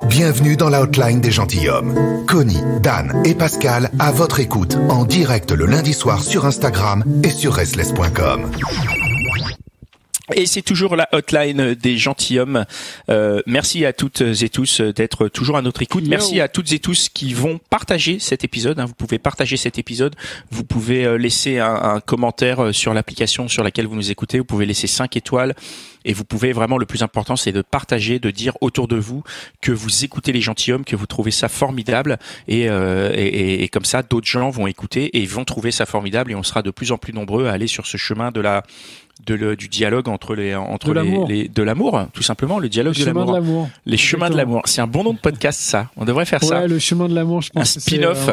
Bienvenue dans la hotline des gentilshommes. Connie, Dan et Pascal à votre écoute en direct le lundi soir sur Instagram et sur restless.com. Et c'est toujours la hotline des gentilshommes. Merci à toutes et tous d'être toujours à notre écoute. Merci à toutes et tous qui vont partager cet épisode. Vous pouvez partager cet épisode. Vous pouvez laisser un commentaire sur l'application sur laquelle vous nous écoutez. Vous pouvez laisser 5 étoiles. Et vous pouvez vraiment, le plus important, c'est de partager, de dire autour de vous que vous écoutez les gentilshommes, que vous trouvez ça formidable. Et comme ça, d'autres gens vont écouter et vont trouver ça formidable. Et on sera de plus en plus nombreux à aller sur ce chemin du dialogue de l'amour, tout simplement, le dialogue de l'amour. Les chemins de l'amour. C'est un bon nom de podcast, ça. On devrait faire ça. Ouais, le chemin de l'amour, je pense. Un spin-off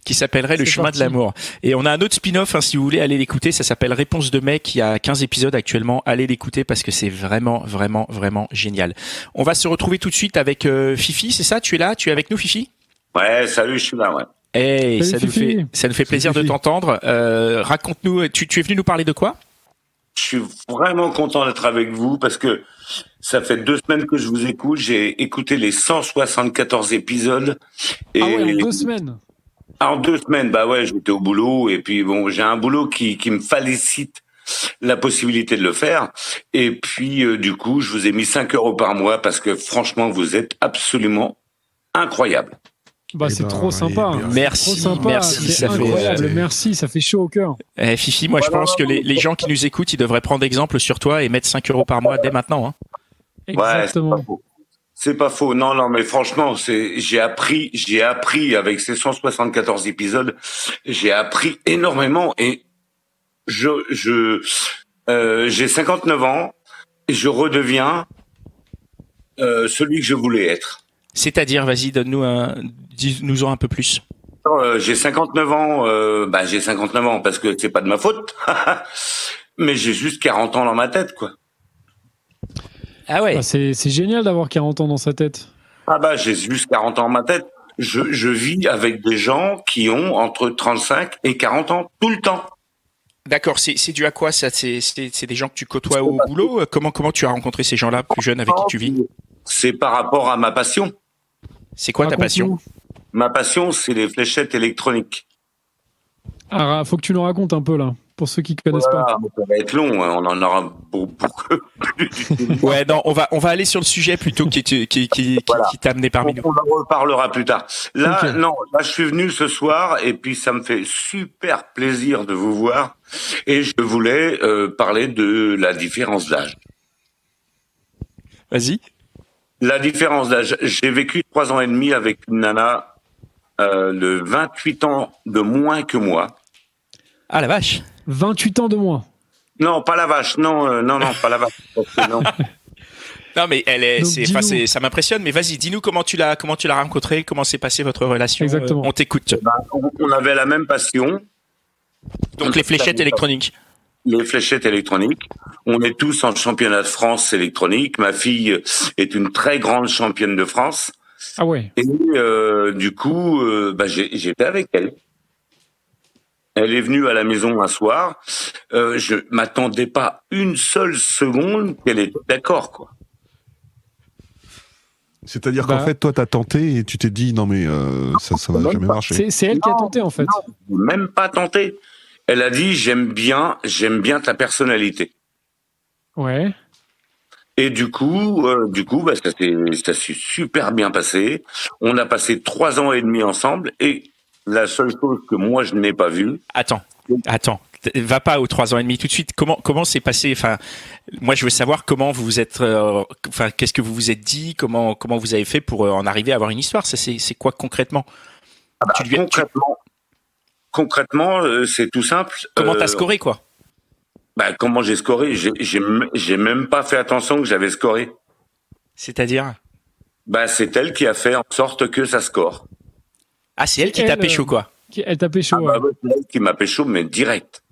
qui s'appellerait le chemin de l'amour. Et on a un autre spin-off, si vous voulez aller l'écouter, ça s'appelle Réponse de mec. Il y a 15 épisodes actuellement. Allez l'écouter parce que c'est vraiment, vraiment, vraiment génial. On va se retrouver tout de suite avec Fifi, c'est ça? Tu es là? Tu es avec nous, Fifi? Ouais, salut, je suis là, ouais. Hey, ça nous fait plaisir de t'entendre. Raconte-nous, tu es venu nous parler de quoi? Je suis vraiment content d'être avec vous parce que ça fait 2 semaines que je vous écoute. J'ai écouté les 174 épisodes. Et en 2 semaines? En 2 semaines, bah ouais, j'étais au boulot. Et puis bon, j'ai un boulot qui me félicite la possibilité de le faire. Et puis du coup, je vous ai mis 5 € par mois parce que franchement, vous êtes absolument incroyable. Bah, c'est trop sympa. Merci, merci, c'est incroyable. Merci, ça fait chaud au cœur. Fifi, moi je pense que les gens qui nous écoutent, ils devraient prendre exemple sur toi et mettre 5 € par mois dès maintenant. Hein. Exactement. Ouais, c'est pas faux. Non, mais franchement, j'ai appris avec ces 174 épisodes, j'ai appris énormément et j'ai 59 ans et je redeviens celui que je voulais être. C'est-à-dire, vas-y, dis-nous-en un peu plus. J'ai 59 ans, j'ai 59 ans parce que c'est pas de ma faute, mais j'ai juste 40 ans dans ma tête, quoi. Ah ouais. Bah, c'est génial d'avoir 40 ans dans sa tête. Ah bah, j'ai juste 40 ans dans ma tête. Je vis avec des gens qui ont entre 35 et 40 ans tout le temps. D'accord, c'est dû à quoi ça? C'est des gens que tu côtoies au boulot? Comment tu as rencontré ces gens-là plus jeunes avec qui tu vis? C'est par rapport à ma passion. C'est quoi ta passion? Ma passion, c'est les fléchettes électroniques. Ah, faut que tu nous racontes un peu là, pour ceux qui connaissent pas. Ça va être long, on en aura beaucoup. Ouais, non, on va aller sur le sujet plutôt qui t'a amené parmi nous. On en reparlera plus tard. Là, okay. Non, là, je suis venu ce soir et puis ça me fait super plaisir de vous voir et je voulais parler de la différence d'âge. Vas-y. La différence d'âge. J'ai vécu 3 ans et demi avec une nana de 28 ans de moins que moi. Ah la vache. 28 ans de moins. Non, pas la vache. Non, pas la vache. Non. Non mais ça m'impressionne. Mais vas-y, dis-nous comment tu l'as rencontrée, comment s'est passée votre relation. Exactement. On t'écoute. On avait la même passion. Donc les fléchettes électroniques. Les fléchettes électroniques. On est tous en championnat de France électronique. Ma fille est une très grande championne de France. Ah ouais. Et du coup, j'étais avec elle. Elle est venue à la maison un soir. Je m'attendais pas une seule seconde qu'elle était d'accord, quoi. C'est-à-dire qu'en fait, toi, t'as tenté et tu t'es dit non mais ça va jamais marcher. C'est elle qui a tenté en fait. Non, même pas tenté. Elle a dit j'aime bien ta personnalité. Ouais. Et du coup, ça s'est super bien passé. On a passé 3 ans et demi ensemble et la seule chose que moi je n'ai pas vue. Attends. Va pas aux 3 ans et demi tout de suite. Comment c'est passé? Enfin, moi je veux savoir comment vous vous êtes. Qu'est-ce que vous vous êtes dit? Comment vous avez fait pour en arriver à avoir une histoire? Ça c'est quoi concrètement? Concrètement, c'est tout simple. Comment t'as scoré quoi? Comment j'ai scoré? J'ai même pas fait attention que j'avais scoré. C'est-à-dire? C'est elle qui a fait en sorte que ça score. Ah, c'est elle qui t'a pécho quoi? Elle t'a pécho. C'est elle qui m'a pécho, mais direct.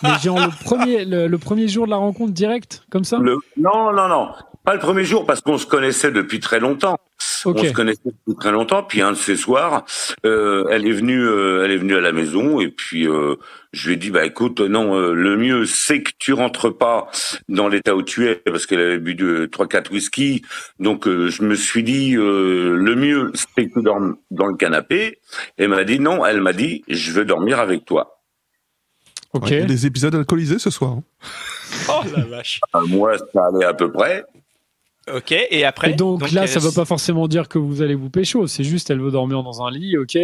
Mais genre le premier jour de la rencontre direct, comme ça? Non. Pas le premier jour, parce qu'on se connaissait depuis très longtemps. Ok. On se connaissait depuis très longtemps. Puis un de ces soirs, elle est venue à la maison et puis je lui ai dit bah écoute, non, le mieux c'est que tu rentres pas dans l'état où tu es, parce qu'elle avait bu 3-4 whisky. Donc je me suis dit le mieux c'est que tu dormes dans le canapé. Et elle m'a dit non. Elle m'a dit je veux dormir avec toi. Ok. Ouais, des épisodes alcoolisés ce soir. Hein. Oh la vache. Moi ça allait à peu près. Ok, et après Et donc là, ça veut pas forcément dire que vous allez vous pécho. C'est juste, elle veut dormir dans un lit, ok.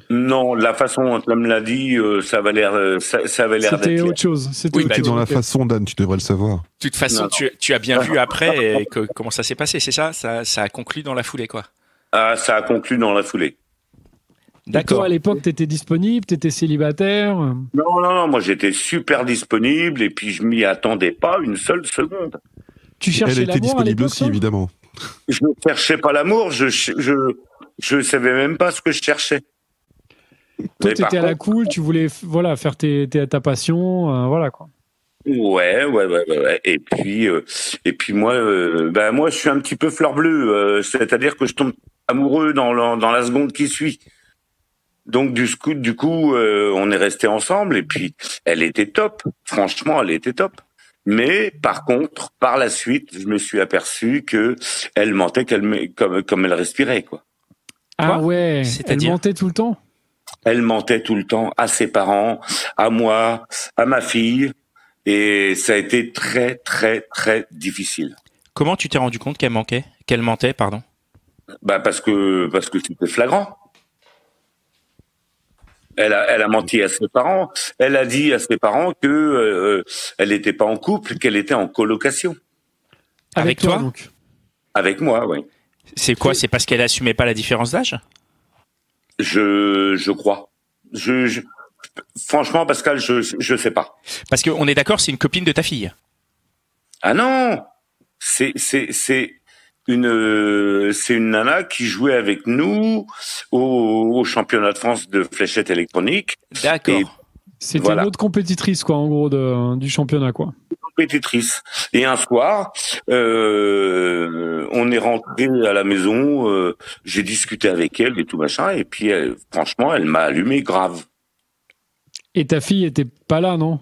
Non, la façon dont elle me l'a dit, ça avait l'air C'était d'être autre chose. C'était Oui, autre bah, C'est chose. dans la Ok. façon, Dan, tu devrais le savoir. De toute façon, Non, tu as bien vu après comment ça s'est passé, c'est ça, ça a conclu dans la foulée, quoi. Ah, ça a conclu dans la foulée. Et D'accord. toi, à l'époque, t'étais disponible, t'étais célibataire. Non, moi j'étais super disponible et puis je m'y attendais pas une seule seconde. Tu Elle cherchais était l'amour à disponible l'époque, aussi, toi évidemment. Je ne cherchais pas l'amour, je savais même pas ce que je cherchais. Toi, Mais par t'étais à la contre- cool, tu voulais voilà, faire ta passion, voilà quoi. Ouais. Et puis moi, moi je suis un petit peu fleur bleue, c'est-à-dire que je tombe amoureux dans la seconde qui suit. Donc du coup, on est resté ensemble et puis elle était top. Franchement, elle était top. Mais par contre, par la suite, je me suis aperçu que elle mentait comme elle respirait, quoi. Ah ouais, elle C'est-à-dire mentait tout le temps. Elle mentait tout le temps à ses parents, à moi, à ma fille, et ça a été très très très difficile. Comment tu t'es rendu compte qu'elle mentait, pardon? Bah parce que c'était flagrant. Elle a menti à ses parents. Elle a dit à ses parents que elle n'était pas en couple, qu'elle était en colocation Avec toi donc. avec moi. Oui, C'est quoi? C'est parce qu'elle assumait pas la différence d'âge? je crois. Franchement, Pascal, je sais pas. Parce qu'on est d'accord, c'est une copine de ta fille. Ah non, c'est une nana qui jouait avec nous au championnat de France de fléchettes électroniques. D'accord. C'était Voilà. une autre compétitrice quoi, en gros du championnat quoi. Compétitrice. Et un soir, on est rentré à la maison, j'ai discuté avec elle et tout machin, et puis franchement, elle m'a allumé grave. Et ta fille était pas là, non?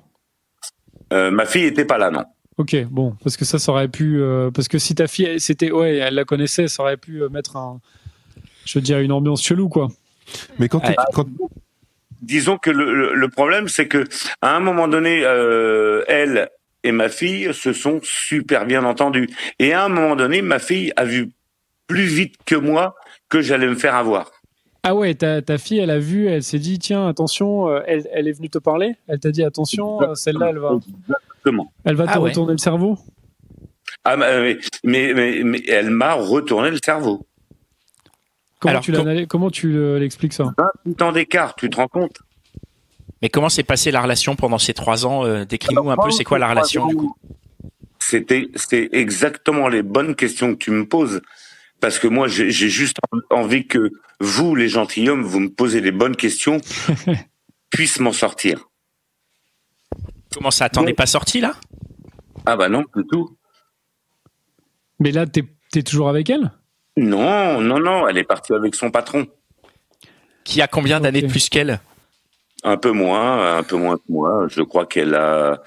Ma fille était pas là, non. Ok, bon, parce que ça aurait pu, parce que si ta fille, elle la connaissait, ça aurait pu mettre je veux dire, une ambiance chelou quoi. Mais quand, Ouais. Disons que le problème, c'est que à un moment donné, elle et ma fille se sont super bien entendues. Et à un moment donné, ma fille a vu plus vite que moi que j'allais me faire avoir. Ah ouais, ta fille, elle a vu, elle s'est dit, tiens, attention, elle est venue te parler, elle t'a dit, attention, celle-là, Exactement. elle va te Ah ouais. retourner le cerveau. Ah, mais elle m'a retourné le cerveau. Comment Alors, comment tu l'expliques ça? 28 ans d'écart, tu te rends compte? Mais comment s'est passée la relation pendant ces 3 ans? Décris-nous un peu, c'est quoi la relation du coup? C'est exactement les bonnes questions que tu me poses. Parce que moi, j'ai juste envie que vous, les gentilshommes, vous me posez les bonnes questions, puisse m'en sortir. Comment ça? T'en es pas sorti là? Ah bah non, du tout. Mais là, t'es toujours avec elle? Non, elle est partie avec son patron. Qui a combien d'années Ok. de plus qu'elle? Un peu moins que moi. Je crois qu'elle a...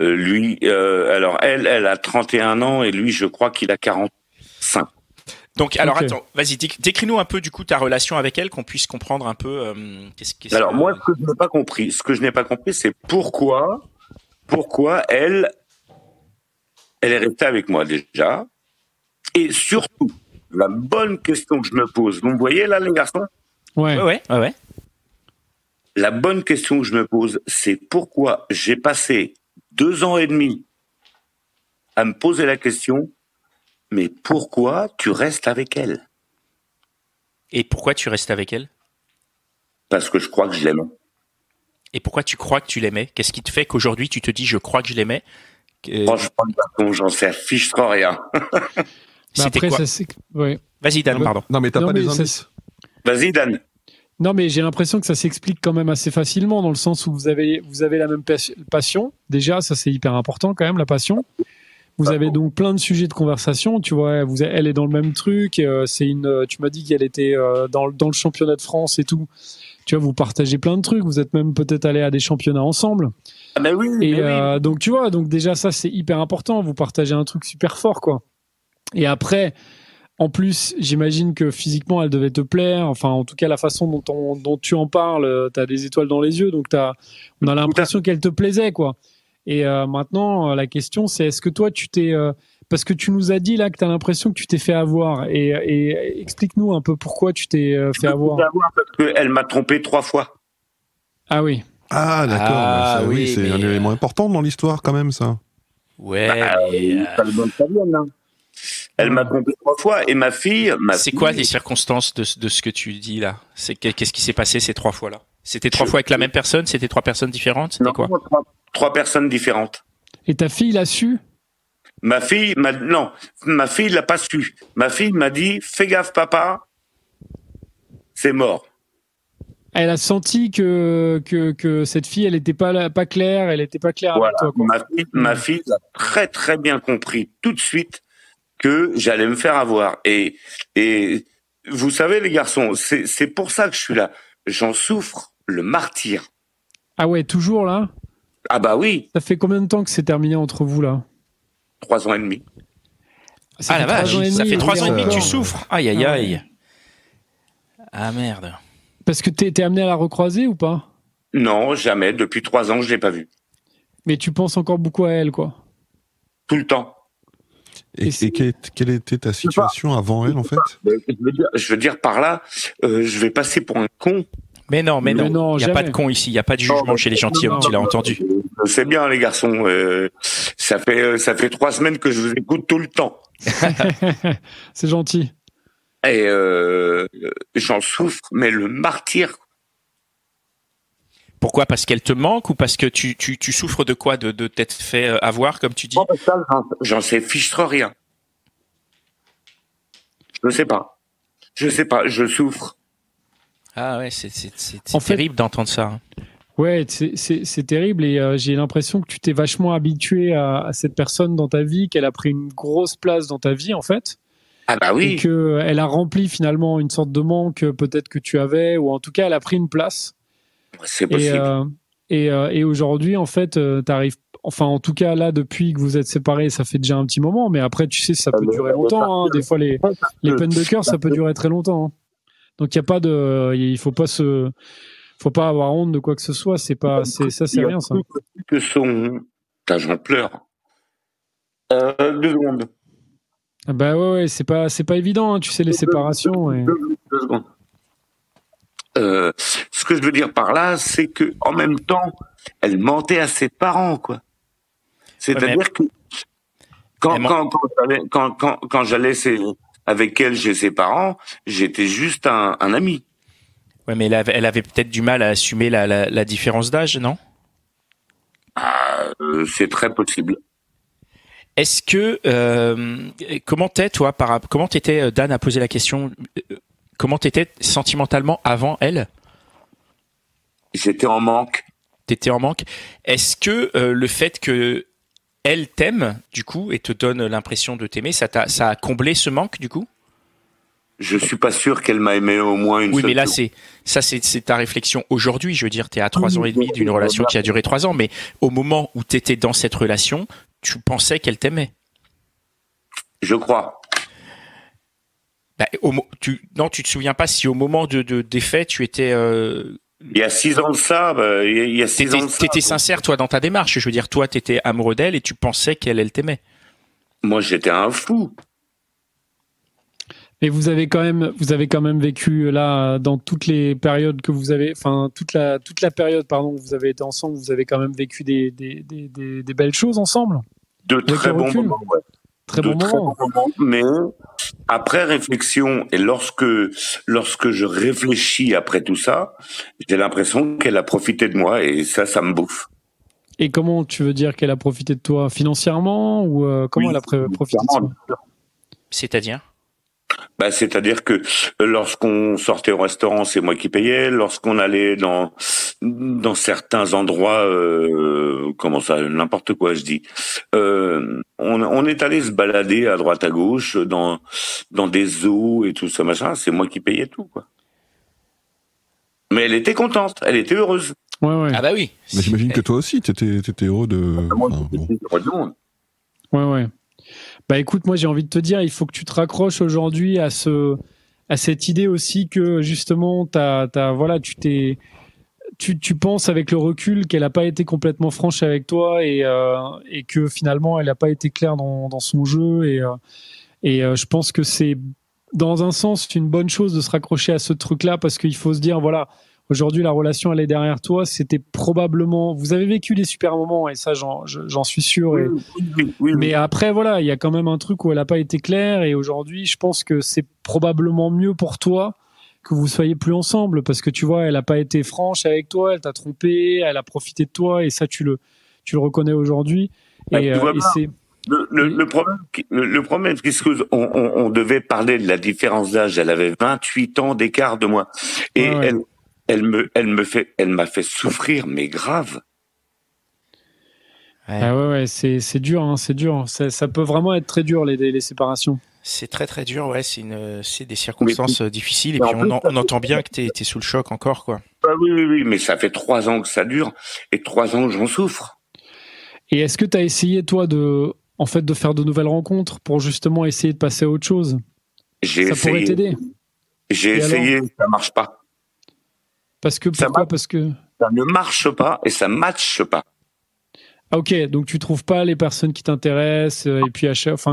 alors elle a 31 ans et lui, je crois qu'il a 45. Donc, alors Ok. attends, vas-y, décris-nous un peu du coup ta relation avec elle, qu'on puisse comprendre un peu qu'est-ce Alors que- moi, ce que je n'ai pas compris, c'est pourquoi elle est restée avec moi déjà. Et surtout, la bonne question que je me pose, vous me voyez là, les garçons? Ouais. Ouais. La bonne question que je me pose, c'est pourquoi j'ai passé 2 ans et demi à me poser la question, mais pourquoi tu restes avec elle? Et pourquoi tu restes avec elle? Parce que je crois que je l'aime. Et pourquoi tu crois que tu l'aimais? Qu'est-ce qui te fait qu'aujourd'hui tu te dis je crois que je l'aimais? Franchement, j'en sais fichtre rien. Mais C'était après, quoi? ça c'est. Ouais. Vas-y Dan, pardon. Non, mais t'as Non, pas mais des ça, indices. Vas-y, Dan. Non, mais j'ai l'impression que ça s'explique quand même assez facilement, dans le sens où vous avez la même passion. Déjà, ça c'est hyper important quand même, la passion. Vous avez donc plein de sujets de conversation, tu vois. Elle est dans le même truc. Tu m'as dit qu'elle était dans le championnat de France et tout. Tu vois, vous partagez plein de trucs. Vous êtes même peut-être allés à des championnats ensemble. Ah ben oui. Et oui. donc tu vois, donc déjà ça c'est hyper important. Vous partagez un truc super fort, quoi. Et après, en plus, j'imagine que physiquement elle devait te plaire. Enfin, en tout cas, la façon dont tu en parles, t'as des étoiles dans les yeux. Donc on a l'impression qu'elle te plaisait, quoi. Et maintenant, la question c'est est-ce que toi tu t'es parce que tu nous as dit là que tu as l'impression que tu t'es fait avoir et explique-nous un peu pourquoi tu t'es fait avoir. Parce qu'elle m'a trompé 3 fois. Ah oui. Ah, d'accord. Ah, Ça, oui, c'est mais un élément important dans l'histoire, quand même, ça. Ouais, Ça le donne pas bien, hein. Elle m'a trompé 3 fois et ma fille. C'est quoi les circonstances de ce que tu dis là? Qu'est-ce qui s'est passé ces 3 fois là? C'était 3 fois avec la même personne? C'était 3 personnes différentes? C'était quoi? 3 personnes différentes. Et ta fille l'a su? Ma fille l'a pas su. Ma fille m'a dit fais gaffe papa, c'est mort. Elle a senti que cette fille, elle n'était pas claire, elle n'était pas claire Voilà. avec toi, quoi. Ma fille a très très bien compris tout de suite que j'allais me faire avoir. Et vous savez les garçons, c'est pour ça que je suis là. J'en souffre le martyre. Ah ouais, toujours là? Ah bah oui. Ça fait combien de temps que c'est terminé entre vous là? 3 ans et demi. Ah la vache, ça fait 3 ans et demi que tu encore. souffres. Aïe aïe aïe. Ah merde. Parce que t'es amené à la recroiser ou pas? Non, jamais. Depuis 3 ans, je l'ai pas vue. Mais tu penses encore beaucoup à elle, quoi. Tout le temps. Et quelle était ta situation avant elle, en fait? Je veux dire par là, je vais passer pour un con. Mais non, il n'y a pas de con ici, il n'y a pas de jugement chez les gentilshommes, tu l'as entendu. C'est bien les garçons, ça fait 3 semaines que je vous écoute tout le temps. C'est gentil. Et j'en souffre, mais le martyr. Pourquoi? Parce qu'elle te manque ou parce que tu souffres de quoi? De t'être fait avoir, comme tu dis? J'en sais fichtre rien. Je sais pas, je souffre. Ah ouais, c'est En fait, terrible d'entendre ça. Ouais, c'est terrible et j'ai l'impression que tu t'es vachement habitué à cette personne dans ta vie, qu'elle a pris une grosse place dans ta vie en fait. Ah bah oui. Et qu'elle a rempli finalement une sorte de manque peut-être que tu avais, ou en tout cas elle a pris une place. C'est possible. Et aujourd'hui en fait t'arrives, enfin en tout cas là depuis que vous êtes séparés ça fait déjà un petit moment, mais après tu sais ça peut durer longtemps, hein. Des fois les peines de cœur ça peut durer très longtemps, hein. Donc il y a pas de, il faut pas avoir honte de quoi que ce soit, c'est rien ça. Que j'en pleure. 2 secondes. Bah ouais, c'est pas évident, hein, tu sais les séparations. Et... 2 secondes. Ce que je veux dire par là, c'est que en même temps, elle mentait à ses parents, quoi. C'est-à-dire que quand j'allais avec elle chez ses parents, j'étais juste un ami. Ouais, mais elle avait peut-être du mal à assumer la différence d'âge, non? C'est très possible. Est-ce que comment t'étais? Dan a posé la question. Comment t'étais sentimentalement avant elle? J'étais en manque. T'étais en manque. Est-ce que le fait que elle t'aime du coup et te donne l'impression de t'aimer, ça a comblé ce manque du coup? Je suis pas sûr qu'elle m'a aimé au moins une seule fois. Oui, mais là c'est ta réflexion aujourd'hui. Je veux dire, t'es à 3 ans et demi d'une relation qui a duré 3 ans, mais au moment où t'étais dans cette relation, tu pensais qu'elle t'aimait? Je crois. Bah, tu te souviens pas si au moment des faits, tu étais... Il y a 6 ans de ça, il y a 6 ans de ça. T'étais sincère, toi, dans ta démarche. Je veux dire, toi, t'étais amoureux d'elle et tu pensais qu'elle t'aimait. Moi, j'étais un fou. Mais vous avez quand même vécu là, dans toutes les périodes que vous avez, enfin, toute la période, pardon, que vous avez été ensemble, vous avez quand même vécu des belles choses ensemble. De très bons moments, ouais. Très bon moment. Mais après réflexion et lorsque je réfléchis après tout ça, j'ai l'impression qu'elle a profité de moi et ça me bouffe. Et comment tu veux dire qu'elle a profité de toi? Financièrement ou comment elle a profité de toi? C'est-à-dire? C'est-à-dire que lorsqu'on sortait au restaurant, c'est moi qui payais. Lorsqu'on allait dans dans certains endroits, comment ça, n'importe quoi, je dis. On est allé se balader à droite à gauche dans des zoos et tout ça machin. C'est moi qui payais tout, quoi. Mais elle était contente, elle était heureuse. Ouais. Ah bah oui. Mais j'imagine que toi aussi, t'étais heureux de. Moi, Enfin, bon. j'étais heureux du monde. Ouais. Bah écoute, moi j'ai envie de te dire, il faut que tu te raccroches aujourd'hui à cette idée aussi que justement tu penses avec le recul qu'elle n'a pas été complètement franche avec toi et que finalement elle n'a pas été claire dans son jeu et je pense que c'est dans un sens une bonne chose de se raccrocher à ce truc-là parce qu'il faut se dire voilà, aujourd'hui la relation elle est derrière toi, c'était probablement, vous avez vécu des super moments et ça j'en suis sûr Oui. mais après voilà, il y a quand même un truc où elle n'a pas été claire et aujourd'hui je pense que c'est probablement mieux pour toi que vous soyez plus ensemble parce que tu vois elle n'a pas été franche avec toi, elle t'a trompé, elle a profité de toi et ça tu le reconnais aujourd'hui et c'est le problème, c'est qu'on devait parler de la différence d'âge. Elle avait 28 ans d'écart de moi. Et ouais. elle m'a fait souffrir, mais grave. Ouais. Ah ouais, c'est dur, hein, c'est dur. Ça peut vraiment être très dur les séparations. C'est très très dur, ouais. C'est des circonstances difficiles et puis on entend bien que t'es sous le choc encore, quoi. Ah oui, mais ça fait 3 ans que ça dure et 3 ans que j'en souffre. Et est-ce que tu as essayé toi de faire de nouvelles rencontres pour justement essayer de passer à autre chose? Ça pourrait t'aider. J'ai essayé, ça marche pas. Pourquoi? Parce que ça ne marche pas et ça matche pas. Ah, ok, donc tu trouves pas les personnes qui t'intéressent et puis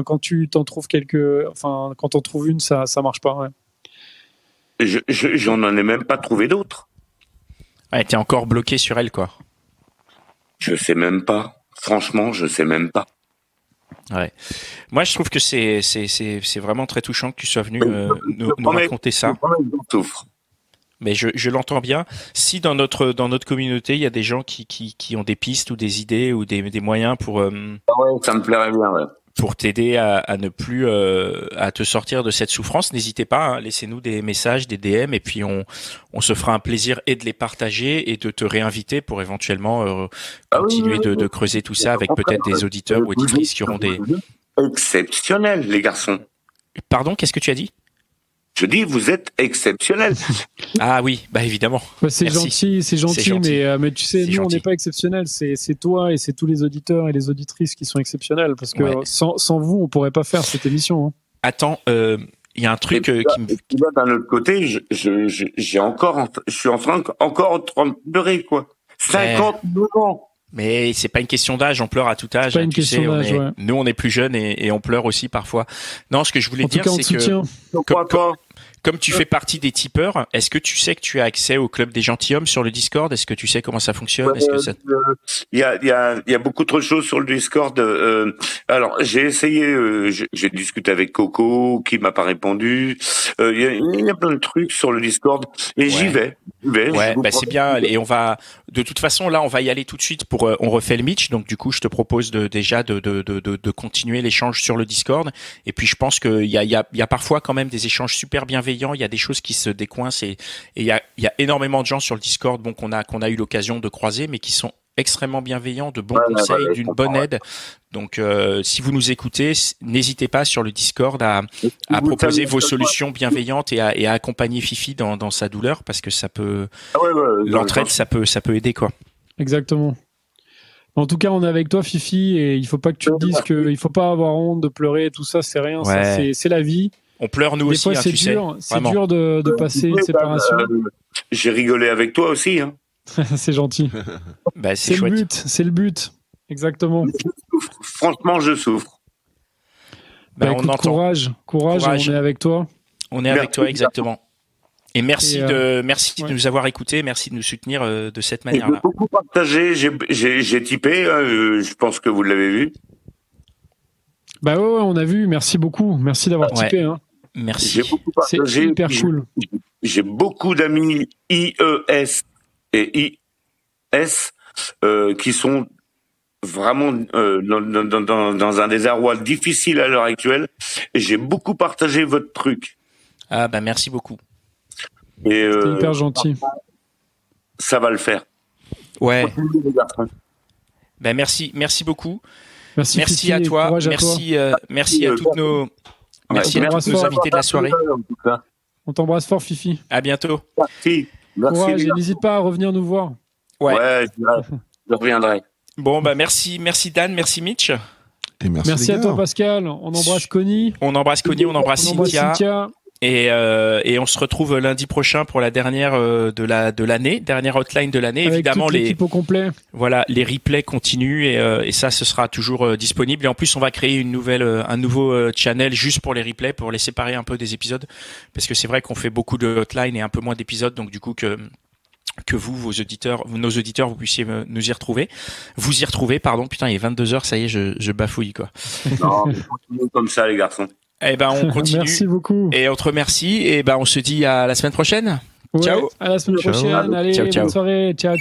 quand tu t'en trouves quand t'en trouves une, ça marche pas. Ouais. J'en ai même pas trouvé d'autres. Ouais, t'es encore bloqué sur elle, quoi. Je sais même pas. Franchement, je sais même pas. Ouais. Moi, je trouve que c'est vraiment très touchant que tu sois venu nous raconter ça. Mais je l'entends bien. Si dans notre communauté, il y a des gens qui ont des pistes ou des idées ou des moyens pour ça me plairait bien, ouais. Pour t'aider à ne plus à te sortir de cette souffrance, n'hésitez pas, hein, laissez-nous des messages, des DM et puis on se fera un plaisir et de les partager et de te réinviter pour éventuellement continuer de creuser tout ça avec peut-être des auditeurs ou auditrices qui auront des exceptionnels, les garçons. Pardon, qu'est-ce que tu as dit? Je dis, vous êtes exceptionnels. Ah oui, bah évidemment. Ouais, c'est gentil, mais tu sais, nous on n'est pas exceptionnels, c'est toi et c'est tous les auditeurs et les auditrices qui sont exceptionnels parce que sans vous on pourrait pas faire cette émission. Hein. Attends, il y a un truc qui me... D'un autre côté, je suis encore en train de pleurer, quoi. 59 ans. Mais c'est pas une question d'âge, on pleure à tout âge. Pas une question d'âge, ouais. Nous, on est plus jeunes et on pleure aussi parfois. Non, ce que je voulais dire, c'est que comme tu fais partie des tipeurs, est-ce que tu sais que tu as accès au club des gentilshommes sur le Discord? Est-ce que tu sais comment ça fonctionne? Il y a beaucoup trop de choses sur le Discord. Alors, j'ai essayé, j'ai discuté avec Coco, qui m'a pas répondu. Il y a plein de trucs sur le Discord et j'y vais. Ouais, bah c'est bien. Et on va, de toute façon, là, on va y aller tout de suite on refait le Mitch. Donc, du coup, je te propose de continuer l'échange sur le Discord. Et puis, je pense qu'il y a parfois quand même des échanges super bienveillants. Il y a des choses qui se décoincent et il y a énormément de gens sur le Discord, qu'on a eu l'occasion de croiser, mais qui sont extrêmement bienveillants, de bons conseils, d'une bonne aide. Donc, si vous nous écoutez, n'hésitez pas sur le Discord à proposer vos solutions bienveillantes et à accompagner Fifi dans sa douleur, parce que ça peut, l'entraide, ça peut aider, quoi. Exactement. En tout cas, on est avec toi, Fifi, et il faut pas que tu te dises qu'il faut pas avoir honte de pleurer et tout ça, c'est rien, ça, c'est la vie. On pleure nous aussi, fois, tu sais. C'est dur de passer une séparation. J'ai rigolé avec toi aussi, hein. C'est gentil. Bah, c'est chouette. C'est le but. Exactement. Franchement, je souffre. Bah, écoute, courage, on est avec toi. On est avec toi, exactement. Et merci de nous avoir écoutés, merci de nous soutenir de cette manière-là. J'ai beaucoup partagé, j'ai typé, je pense que vous l'avez vu. Bah ouais, on a vu, merci beaucoup, merci d'avoir typé. Hein. Merci. J'ai beaucoup partagé. C'est hyper cool. J'ai beaucoup d'amis IES et IS qui sont vraiment dans un désarroi difficile à l'heure actuelle. Et j'ai beaucoup partagé votre truc. Ah bah merci beaucoup. Et c'est hyper gentil. Ça va le faire. Ouais. Continuez, les garçons. Ben merci beaucoup. Merci Fifi, à toi. courage à Merci, toi. merci à toutes nos, merci Ouais, à tous nos invités de la soirée. On t'embrasse fort, Fifi. À bientôt. Merci. Courage et n'hésite pas à revenir nous voir. Ouais. Je reviendrai. Bon, bah merci Dan, merci Mitch. Et merci à toi, Pascal. On embrasse Connie. On embrasse Connie, on embrasse Cynthia. Et on se retrouve lundi prochain pour la dernière de l'année, dernière hotline de l'année. Avec évidemment, toute l'équipe au complet. Voilà, les replays continuent et ça, ce sera toujours disponible. Et en plus, on va créer un nouveau channel juste pour les replays, pour les séparer un peu des épisodes, parce que c'est vrai qu'on fait beaucoup de hotline et un peu moins d'épisodes, donc du coup que vous, nos auditeurs, vous puissiez nous y retrouver. Vous y retrouvez, pardon. Putain, il est 22h, ça y est, je bafouille, quoi. Non, continuez comme ça, les garçons. Eh ben, on continue. Merci beaucoup. Et on te remercie. Et ben, on se dit à la semaine prochaine. Ouais, ciao. À la semaine prochaine. Allez, ciao. bonne soirée. Ciao.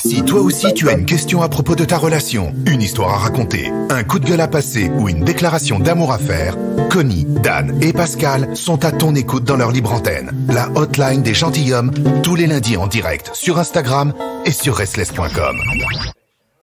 Si toi aussi tu as une question à propos de ta relation, une histoire à raconter, un coup de gueule à passer ou une déclaration d'amour à faire, Connie, Dan et Pascal sont à ton écoute dans leur libre antenne. La hotline des gentilshommes, tous les lundis en direct sur Instagram et sur restless.com.